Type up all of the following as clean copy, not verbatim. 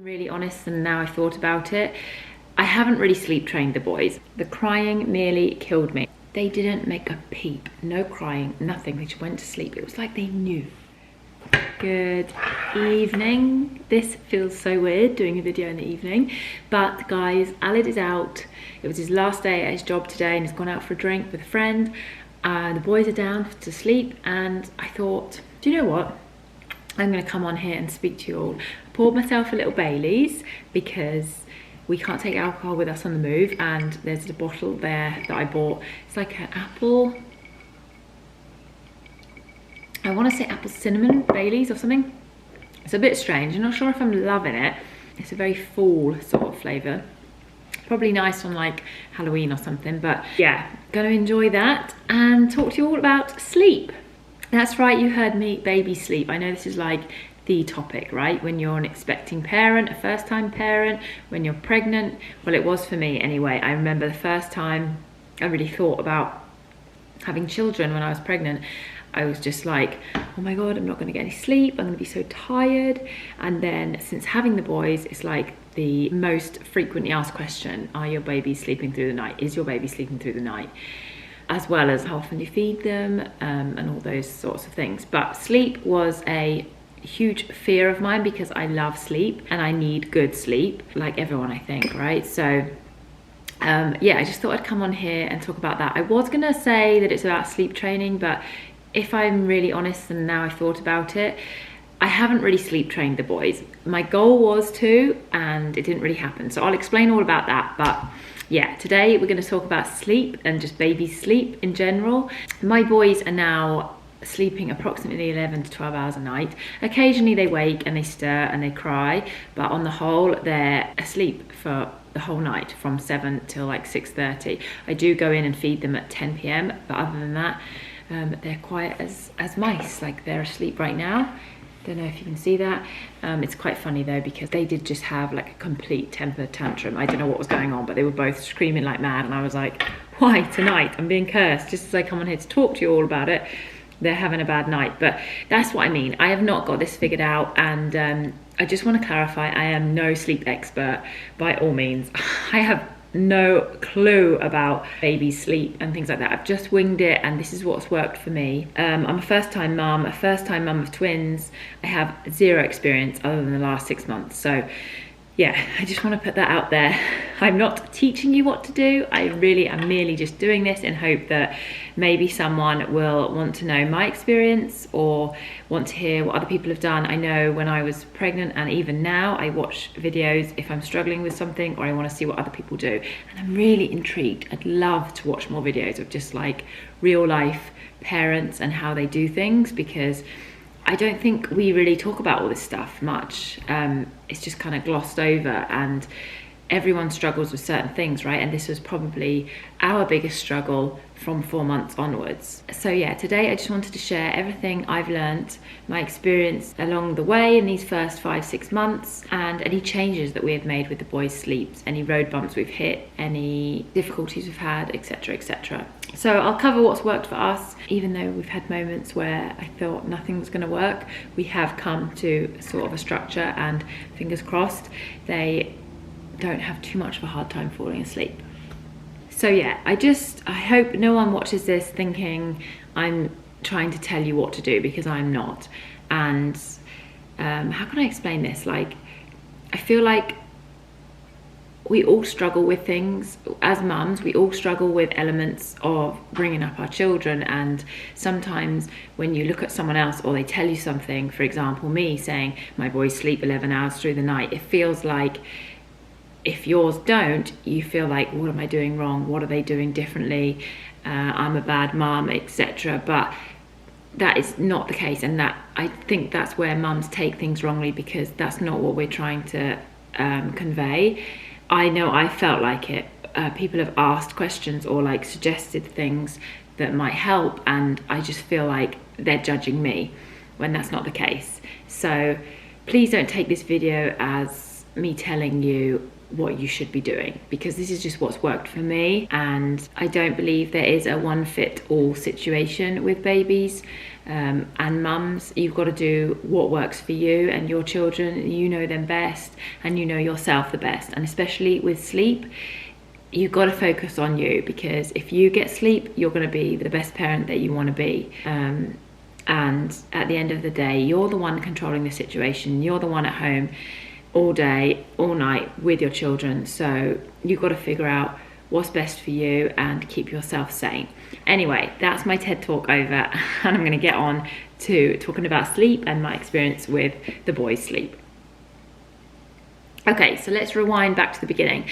Really honest, and now I thought about it, I haven't really sleep trained the boys. The crying nearly killed me. They didn't make a peep, no crying, nothing. They just went to sleep. It was like they knew. Good evening. This feels so weird doing a video in the evening, but guys, Aled is out. It was his last day at his job today and he's gone out for a drink with a friend. The boys are down to sleep and I thought, do you know what? I'm going to come on here and speak to you all. I poured myself a little Baileys because we can't take alcohol with us on the move, and there's a bottle there that I bought. It's like an apple, I want to say apple cinnamon Baileys or something. It's a bit strange. I'm not sure if I'm loving it. It's a very fall sort of flavour. Probably nice on like Halloween or something, but yeah, going to enjoy that and talk to you all about sleep. That's right, you heard me, baby sleep. I know this is like the topic, right? When you're an expecting parent, a first time parent, when you're pregnant. Well, it was for me anyway. I remember the first time I really thought about having children when I was pregnant. I was just like, oh my God, I'm not gonna get any sleep. I'm gonna be so tired. And then since having the boys, it's like the most frequently asked question, are your babies sleeping through the night? Is your baby sleeping through the night? As well as how often you feed them and all those sorts of things. But sleep was a huge fear of mine because I love sleep and I need good sleep, like everyone, I think, right? So yeah, I just thought I'd come on here and talk about that. I was gonna say that it's about sleep training, but if I'm really honest, and now I thought about it, I haven't really sleep trained the boys. My goal was to, and it didn't really happen. So I'll explain all about that, but yeah, today we're going to talk about sleep and just baby sleep in general. My boys are now sleeping approximately 11 to 12 hours a night. Occasionally they wake and they stir and they cry, but on the whole, they're asleep for the whole night from 7 till like 6:30. I do go in and feed them at 10 p.m, but other than that, they're quiet as mice, like they're asleep right now. Don't know if you can see that. It's quite funny though, because they did just have like a complete temper tantrum. I don't know what was going on, but they were both screaming like mad, and I was like, why tonight? I'm being cursed. Just as I come on here to talk to you all about it, they're having a bad night. But that's what I mean. I have not got this figured out, and I just want to clarify, I am no sleep expert by all means. I have no clue about baby sleep and things like that. I've just winged it, and this is what's worked for me. I'm a first-time mum of twins. I have zero experience other than the last 6 months. So yeah, I just want to put that out there. I'm not teaching you what to do. I really am merely just doing this in hope that maybe someone will want to know my experience or want to hear what other people have done. I know when I was pregnant and even now, I watch videos if I'm struggling with something or I want to see what other people do. And I'm really intrigued. I'd love to watch more videos of just like real life parents and how they do things, because I don't think we really talk about all this stuff much. It's just kind of glossed over, and everyone struggles with certain things, right? And this was probably our biggest struggle from 4 months onwards. So yeah, today I just wanted to share everything I've learned, my experience along the way in these first 5-6 months, and any changes that we have made with the boys' sleeps, any road bumps we've hit, any difficulties we've had, etc, etc. So I'll cover what's worked for us. Even though we've had moments where I thought nothing was going to work, we have come to sort of a structure, and fingers crossed they don't have too much of a hard time falling asleep. So yeah, I hope no one watches this thinking I'm trying to tell you what to do, because I'm not. And how can I explain this? Like, I feel like we all struggle with things as mums. We all struggle with elements of bringing up our children, and sometimes when you look at someone else or they tell you something, for example me saying my boys sleep 11 hours through the night, it feels like if yours don't, you feel like, what am I doing wrong? What are they doing differently? I'm a bad mum, etc. But that is not the case, and that I think that's where mums take things wrongly, because that's not what we're trying to convey. I know I felt like it. People have asked questions or like suggested things that might help, and I just feel like they're judging me when that's not the case. So please don't take this video as me telling you what you should be doing, because this is just what's worked for me, and I don't believe there is a one-fit-all situation with babies and mums. You've got to do what works for you and your children. You know them best, and you know yourself the best. And especially with sleep, you've got to focus on you, because if you get sleep, you're going to be the best parent that you want to be. And at the end of the day, you're the one controlling the situation. You're the one at home all day, all night with your children. So you've got to figure out what's best for you and keep yourself sane. Anyway, that's my TED talk over, and I'm going to get on to talking about sleep and my experience with the boys' sleep. Okay, so let's rewind back to the beginning.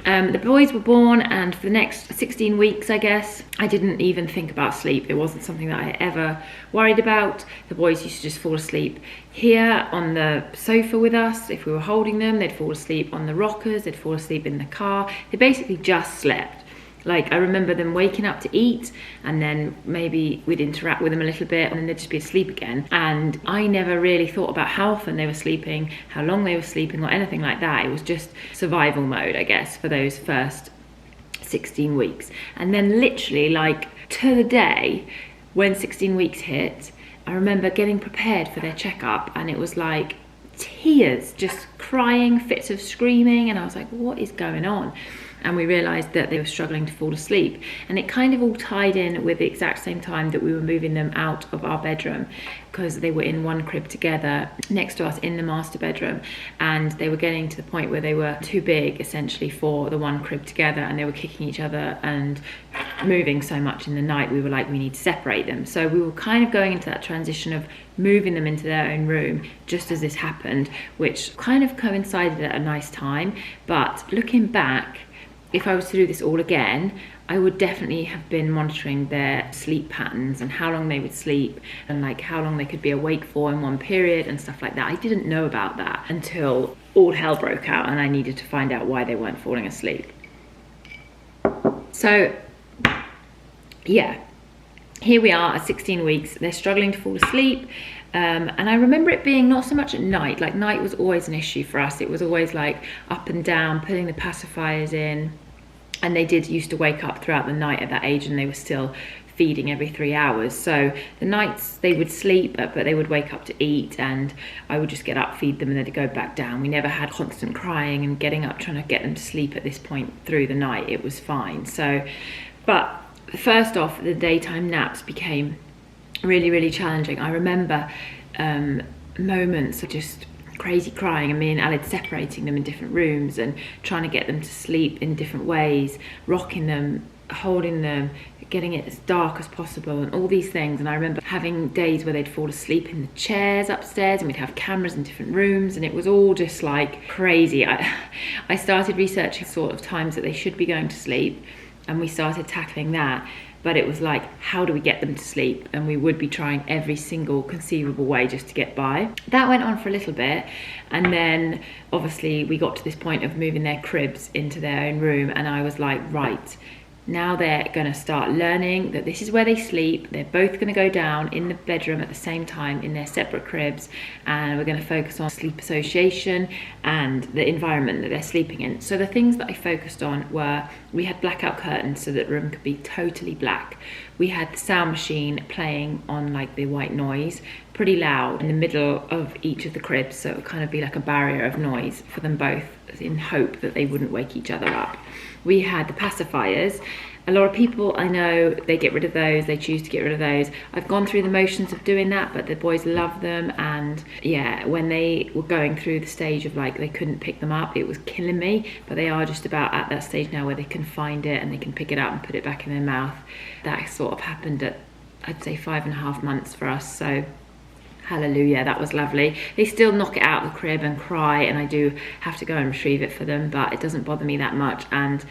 The boys were born, and for the next 16 weeks, I guess, I didn't even think about sleep. It wasn't something that I ever worried about. The boys used to just fall asleep here on the sofa with us. If we were holding them, they'd fall asleep on the rockers, they'd fall asleep in the car. They basically just slept. Like, I remember them waking up to eat, and then maybe we'd interact with them a little bit, and then they'd just be asleep again. And I never really thought about how often they were sleeping, how long they were sleeping, or anything like that. It was just survival mode, I guess, for those first 16 weeks. And then literally, like, to the day when 16 weeks hit, I remember getting prepared for their checkup, and it was like tears, just crying, fits of screaming, and I was like, what is going on? And we realised that they were struggling to fall asleep, and it kind of all tied in with the exact same time that we were moving them out of our bedroom, because they were in one crib together next to us in the master bedroom, and they were getting to the point where they were too big essentially for the one crib together, and they were kicking each other and moving so much in the night. We were like, we need to separate them. So we were kind of going into that transition of moving them into their own room just as this happened, which kind of coincided at a nice time. But looking back, if I was to do this all again, I would definitely have been monitoring their sleep patterns and how long they would sleep, and like how long they could be awake for in one period and stuff like that. I didn't know about that until all hell broke out, and I needed to find out why they weren't falling asleep. So yeah, here we are at 16 weeks. They're struggling to fall asleep. And I remember it being not so much at night. Like, night was always an issue for us. It was always like up and down, putting the pacifiers in. And they used to wake up throughout the night at that age, and they were still feeding every 3 hours. So the nights they would sleep, but they would wake up to eat, and I would just get up, feed them, and then they'd go back down. We never had constant crying and getting up trying to get them to sleep at this point through the night. It was fine. So, but first off, the daytime naps became really, really challenging. I remember moments of just crazy crying, and me and Aled separating them in different rooms and trying to get them to sleep in different ways, rocking them, holding them, getting it as dark as possible, and all these things. And I remember having days where they'd fall asleep in the chairs upstairs, and we'd have cameras in different rooms, and it was all just like crazy. I started researching sort of times that they should be going to sleep, and we started tackling that. But it was like, how do we get them to sleep? And we would be trying every single conceivable way just to get by. That went on for a little bit. And then obviously we got to this point of moving their cribs into their own room. And I was like, right, now they're going to start learning that this is where they sleep. They're both going to go down in the bedroom at the same time in their separate cribs, and we're going to focus on sleep association and the environment that they're sleeping in. So the things that I focused on were, we had blackout curtains so that the room could be totally black. We had the sound machine playing on like the white noise, pretty loud, in the middle of each of the cribs, so it would kind of be like a barrier of noise for them both, in hope that they wouldn't wake each other up. We had the pacifiers. A lot of people I know, they get rid of those, they choose to get rid of those. I've gone through the motions of doing that, but the boys love them. And yeah, when they were going through the stage of like they couldn't pick them up, it was killing me. But they are just about at that stage now where they can find it and they can pick it up and put it back in their mouth. That sort of happened at, I'd say, 5.5 months for us. So hallelujah, that was lovely. They still knock it out of the crib and cry, and I do have to go and retrieve it for them, but it doesn't bother me that much. And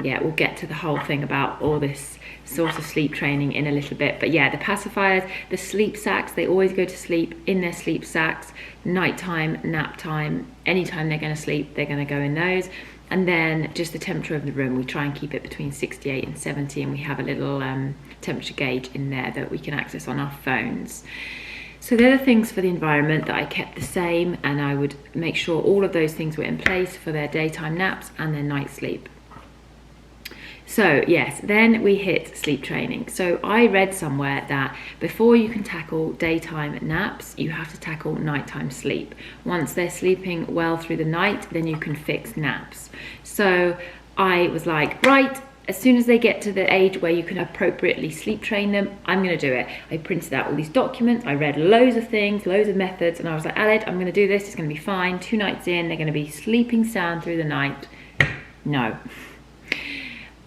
yeah, we'll get to the whole thing about all this sort of sleep training in a little bit. But yeah, the pacifiers, the sleep sacks, they always go to sleep in their sleep sacks. Nighttime, nap time, anytime they're going to sleep, they're going to go in those. And then just the temperature of the room, we try and keep it between 68 and 70, and we have a little temperature gauge in there that we can access on our phones. So they're the things for the environment that I kept the same, and I would make sure all of those things were in place for their daytime naps and their night sleep. So yes, then we hit sleep training. So I read somewhere that before you can tackle daytime naps, you have to tackle nighttime sleep. Once they're sleeping well through the night, then you can fix naps. So I was like, right, as soon as they get to the age where you can appropriately sleep train them, I'm going to do it. I printed out all these documents, I read loads of things, loads of methods, and I was like, Aled, I'm going to do this, it's going to be fine. 2 nights in, they're going to be sleeping sound through the night. No.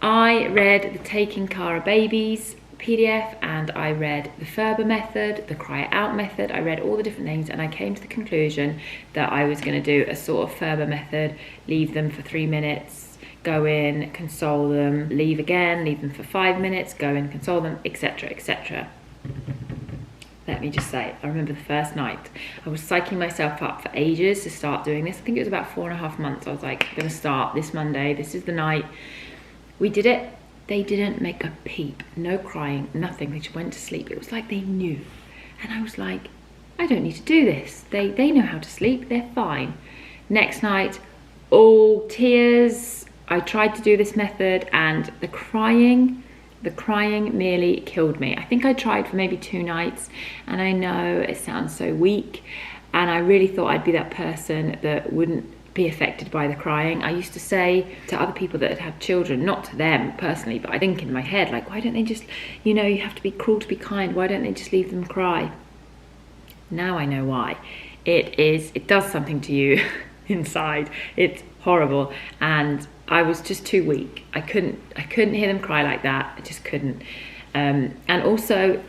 I read the Taking Cara Babies PDF, and I read the Ferber method, the Cry It Out method. I read all the different things, and I came to the conclusion that I was going to do a sort of Ferber method, leave them for 3 minutes, go in, console them, leave again, leave them for 5 minutes, go in, console them, etc, etc. Let me just say, I remember the first night, I was psyching myself up for ages to start doing this. I think it was about 4.5 months. I was like, I'm going to start this Monday, this is the night. We did it. They didn't make a peep, no crying, nothing. They just went to sleep. It was like they knew. And I was like, I don't need to do this. They know how to sleep, they're fine. Next night, all tears. I tried to do this method, and the crying nearly killed me. I think I tried for maybe 2 nights, and I know it sounds so weak, and I really thought I'd be that person that wouldn't be affected by the crying. I used to say to other people that had had children, not to them personally, but I think in my head, like, why don't they just, you know, you have to be cruel to be kind, why don't they just leave them cry? Now I know why. It does something to you inside. It's horrible, and I was just too weak. I couldn't hear them cry like that. I just couldn't. And also,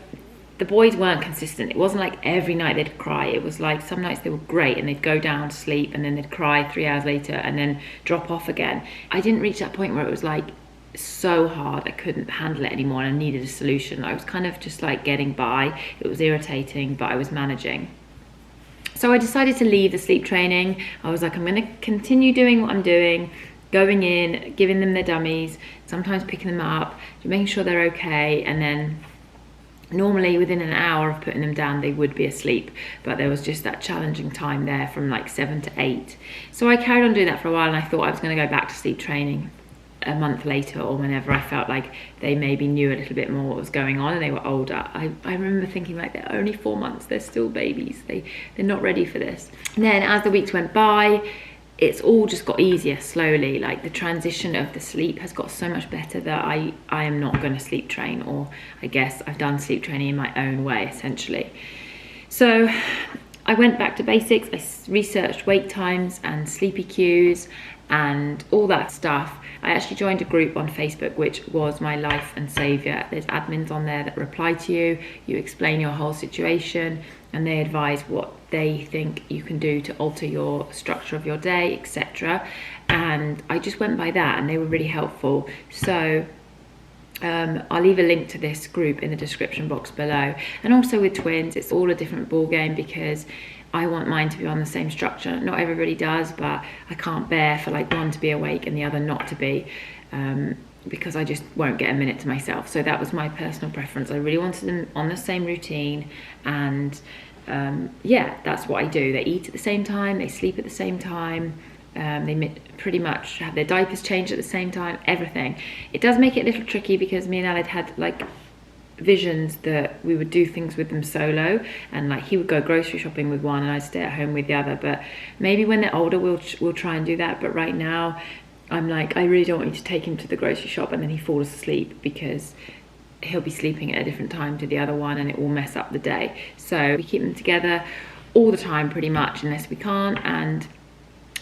the boys weren't consistent. It wasn't like every night they'd cry. It was like some nights they were great and they'd go down to sleep, and then they'd cry 3 hours later and then drop off again. I didn't reach that point where it was like so hard I couldn't handle it anymore and I needed a solution. I was kind of just like getting by. It was irritating, but I was managing. So I decided to leave the sleep training. I was like, I'm going to continue doing what I'm doing, going in, giving them their dummies, sometimes picking them up, making sure they're okay, and then normally within an hour of putting them down they would be asleep, but there was just that challenging time there from like 7 to 8. So I carried on doing that for a while, and I thought I was going to go back to sleep training a month later, or whenever I felt like they maybe knew a little bit more what was going on and they were older. I remember thinking, like, they're only 4 months, they're still babies, they're not ready for this. And then as the weeks went by, it's all just got easier slowly. Like, the transition of the sleep has got so much better that I am not going to sleep train, or I guess I've done sleep training in my own way, essentially. So I went back to basics. I researched wake times and sleepy cues and all that stuff. I actually joined a group on Facebook, which was my life and saviour. There's admins on there that reply to you. You explain your whole situation, and they advise what they think you can do to alter your structure of your day, etc. And I just went by that, and they were really helpful. So I'll leave a link to this group in the description box below. And also with twins, it's all a different ball game, because I want mine to be on the same structure. Not everybody does, but I can't bear for like one to be awake and the other not to be, because I just won't get a minute to myself. So that was my personal preference. I really wanted them on the same routine, and yeah, that's what I do. They eat at the same time, they sleep at the same time, they pretty much have their diapers changed at the same time, everything. It does make it a little tricky, because me and Aled had like visions that we would do things with them solo, and like he would go grocery shopping with one and I'd stay at home with the other. But maybe when they're older we'll try and do that. But right now I'm like, I really don't want you to take him to the grocery shop and then he falls asleep, because he'll be sleeping at a different time to the other one and it will mess up the day. So we keep them together all the time pretty much, unless we can't, and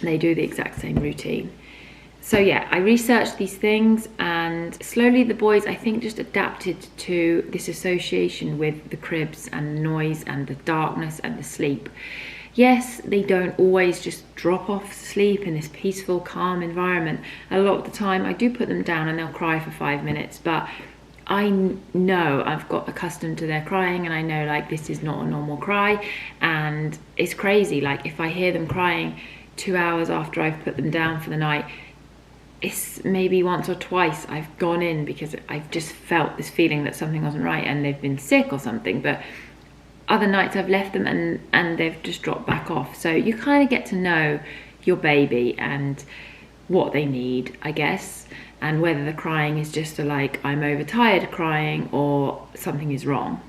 they do the exact same routine. So yeah, I researched these things, and slowly the boys, I think, just adapted to this association with the cribs and the noise and the darkness and the sleep. Yes, they don't always just drop off to sleep in this peaceful, calm environment. A lot of the time I do put them down and they'll cry for 5 minutes, but I know I've got accustomed to their crying, and I know like this is not a normal cry. And it's crazy, like if I hear them crying 2 hours after I've put them down for the night, it's maybe once or twice I've gone in because I've just felt this feeling that something wasn't right and they've been sick or something. But other nights I've left them and they've just dropped back off. So you kind of get to know your baby and what they need, I guess, and whether the crying is just like I'm overtired crying or something is wrong.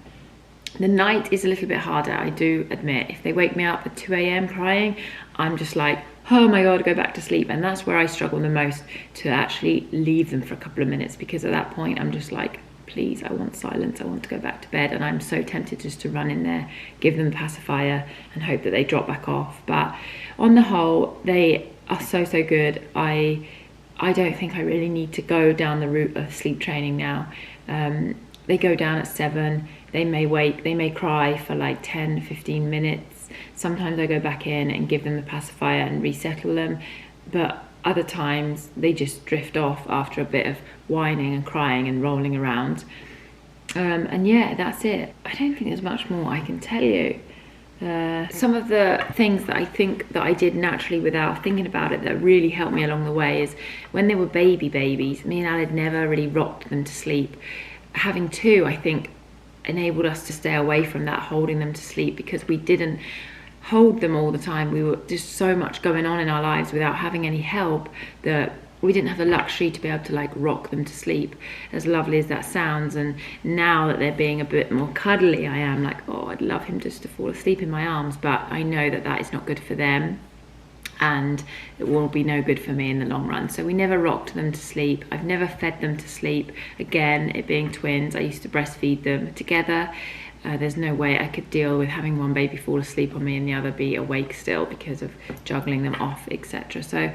The night is a little bit harder, I do admit. If they wake me up at 2 a.m. crying, I'm just like, oh my God, go back to sleep. And that's where I struggle the most, to actually leave them for a couple of minutes, because at that point I'm just like, please, I want silence, I want to go back to bed. And I'm so tempted just to run in there, give them a pacifier and hope that they drop back off. But on the whole, they are so good. I don't think I really need to go down the route of sleep training now. They go down at 7, they may cry for like 10-15 minutes. Sometimes I go back in and give them the pacifier and resettle them, but other times they just drift off after a bit of whining and crying and rolling around. And yeah, that's it. I don't think there's much more I can tell you. Some of the things that I think that I did naturally without thinking about it that really helped me along the way is when they were babies, me and Al had never really rocked them to sleep. Having 2, I think, enabled us to stay away from that holding them to sleep, because we didn't hold them all the time. We were just so much going on in our lives without having any help that we didn't have the luxury to be able to like rock them to sleep, as lovely as that sounds. And now that they're being a bit more cuddly, I am like, oh, I'd love him just to fall asleep in my arms, but I know that that is not good for them and it will be no good for me in the long run. So we never rocked them to sleep. I've never fed them to sleep. Again, it being twins, I used to breastfeed them together. There's no way I could deal with having one baby fall asleep on me and the other be awake still because of juggling them off, etc. So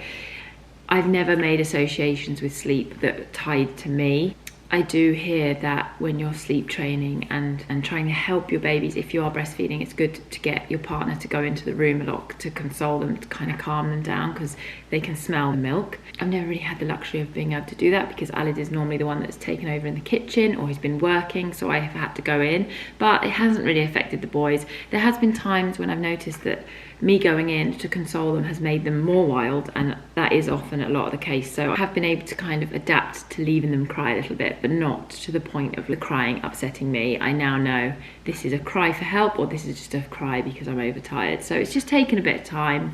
I've never made associations with sleep that are tied to me. I do hear that when you're sleep training and trying to help your babies, if you are breastfeeding, it's good to get your partner to go into the room a lot to console them, to kind of calm them down, because they can smell the milk. I've never really had the luxury of being able to do that, because Alid is normally the one that's taken over in the kitchen or he's been working, so I have had to go in. But it hasn't really affected the boys. There has been times when I've noticed that me going in to console them has made them more wild, and that is often a lot of the case. So I have been able to kind of adapt to leaving them cry a little bit, but not to the point of the crying upsetting me. I now know this is a cry for help, or this is just a cry because I'm overtired. So it's just taken a bit of time.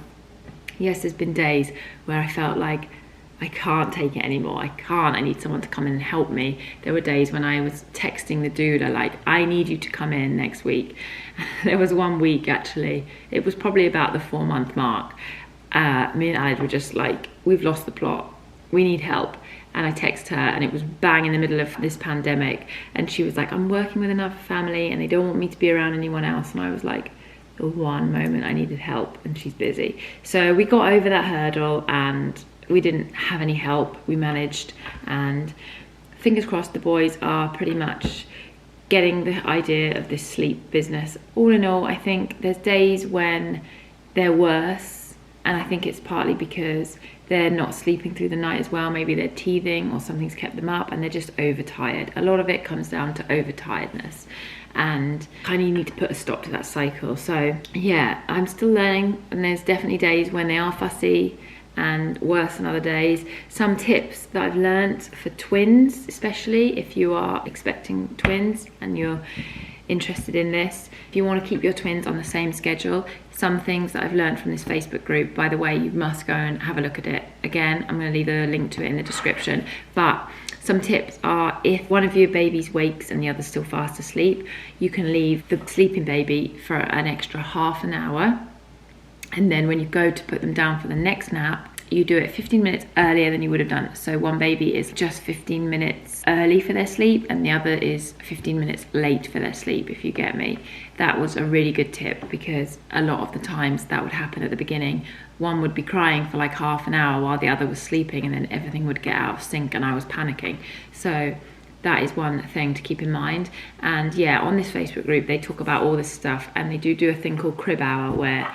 Yes, there's been days where I felt like I can't take it anymore. I need someone to come in and help me. There were days when I was texting the doula like, I need you to come in next week. There was one week actually, it was probably about the 4-month mark. Me and Alid were just like, we've lost the plot, we need help. And I texted her, and it was bang in the middle of this pandemic, and she was like, I'm working with another family and they don't want me to be around anyone else. And I was like, the one moment I needed help, and she's busy. So we got over that hurdle and we didn't have any help. We managed, and fingers crossed the boys are pretty much getting the idea of this sleep business. All in all, I think there's days when they're worse, and I think it's partly because they're not sleeping through the night as well. Maybe they're teething or something's kept them up and they're just overtired. A lot of it comes down to overtiredness, and kind of need to put a stop to that cycle. So yeah, I'm still learning, and there's definitely days when they are fussy and worse than other days. Some tips that I've learnt for twins, especially if you are expecting twins and you're interested in this, if you want to keep your twins on the same schedule, some things that I've learned from this Facebook group, by the way, you must go and have a look at it. Again, I'm going to leave a link to it in the description, but some tips are, if one of your babies wakes and the other's still fast asleep, you can leave the sleeping baby for an extra half an hour, and then when you go to put them down for the next nap, you do it 15 minutes earlier than you would have done. So one baby is just 15 minutes early for their sleep and the other is 15 minutes late for their sleep, if you get me. That was a really good tip, because a lot of the times that would happen at the beginning. One would be crying for like half an hour while the other was sleeping, and then everything would get out of sync and I was panicking. So that is one thing to keep in mind. And yeah, on this Facebook group, they talk about all this stuff, and they do a thing called crib hour, where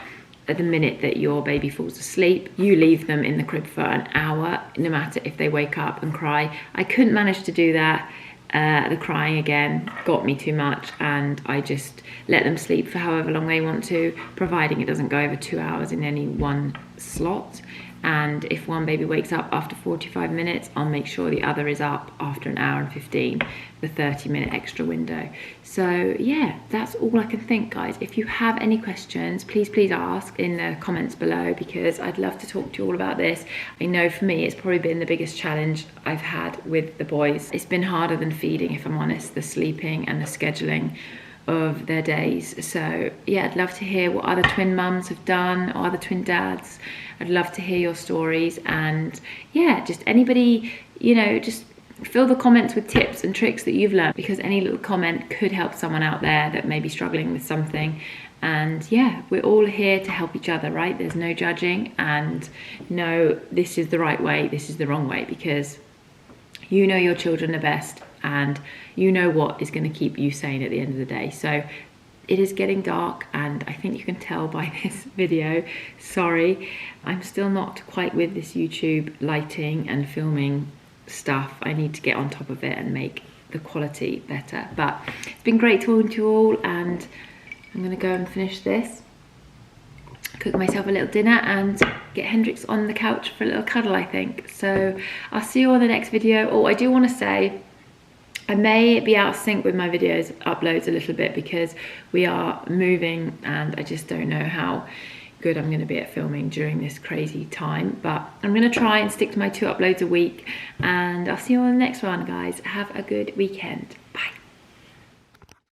at the minute that your baby falls asleep, you leave them in the crib for an hour, no matter if they wake up and cry. I couldn't manage to do that. The crying again got me too much, and I just let them sleep for however long they want to, providing it doesn't go over 2 hours in any one slot. And if one baby wakes up after 45 minutes, I'll make sure the other is up after an hour and 15, the 30-minute extra window. So yeah, that's all I can think, guys. If you have any questions, please ask in the comments below, because I'd love to talk to you all about this. I know for me, it's probably been the biggest challenge I've had with the boys. It's been harder than feeding, if I'm honest, the sleeping and the scheduling of their days. So yeah, I'd love to hear what other twin mums have done, or other twin dads. I'd love to hear your stories, and yeah, just anybody, you know, just fill the comments with tips and tricks that you've learned, because any little comment could help someone out there that may be struggling with something. And yeah, we're all here to help each other, right? There's no judging, and no, this is the right way, this is the wrong way, because you know your children the best, and you know what is going to keep you sane at the end of the day. So it is getting dark, and I think you can tell by this video. Sorry, I'm still not quite with this YouTube lighting and filming stuff. I need to get on top of it and make the quality better. But it's been great talking to you all, and I'm going to go and finish this, cook myself a little dinner, and get Hendrix on the couch for a little cuddle, I think. So I'll see you on the next video. Oh, I do want to say, I may be out of sync with my videos uploads a little bit, because we are moving and I just don't know how good I'm going to be at filming during this crazy time. But I'm going to try and stick to my 2 uploads a week, and I'll see you on the next one, guys. Have a good weekend.